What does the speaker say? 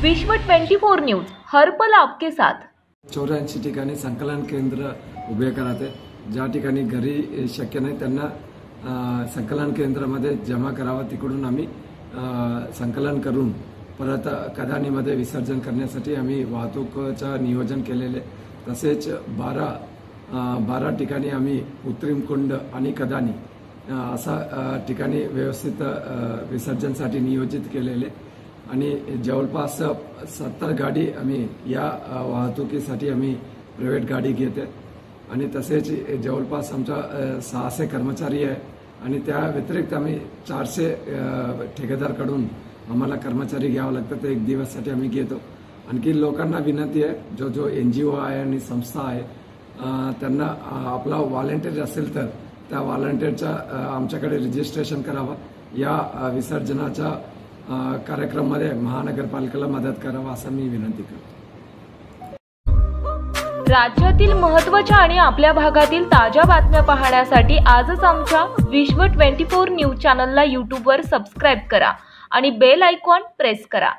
विश्व 24 न्यूज हर पल आपके साथ। 84 ठिकाणी संकलन केंद्र उभे कराते, ज्या ठिकाणी घरी शक्य नाही त्यांना संकलन केंद्रामध्ये जमा करावा। तिकडून आम्ही संकलन करून परत कदानीमध्ये विसर्जन करण्यासाठी आम्ही वाहतूकचं नियोजन केलेले। तसेच 12 ठिकाणी आम्ही कृत्रिम कुंड आणि कदानी असा ठिकाणी व्यवस्थित विसर्जनसाठी नियोजित केलेले आणि जवळपास 70 गाडी आम्ही या वाहतुकीसाठी आम्ही प्रायव्हेट गाडी घेते आणि तसेच जवळपास आमचा 600 कर्मचारी आहे आणि त्या व्यतिरिक्त आम्ही 400 ठेकेदाराकडून आम्हाला कर्मचारी घ्यावं लागतं। ते एक दिवससाठी आम्ही घेतो। आणखी लोकांना विनंती आहे, जो NGO आहे आणि संस्था आहे त्यांना आपला व्हॉलंटियर असेल तर त्या व्हॉलंटियरचा आमच्याकडे रजिस्ट्रेशन करावं। या विसर्जनाच्या कार्यक्रमामध्ये महानगरपालिकेला मदत करावा असं मी विनंती करतो। राज्यातील महत्त्वाच्या आणि आपल्या भागातील ताज्या बातम्या पाहण्यासाठी आजच आमच्या विश्व 24 न्यूज चॅनलला YouTube वर सबस्क्राइब करा आणि बेल आयकॉन प्रेस करा।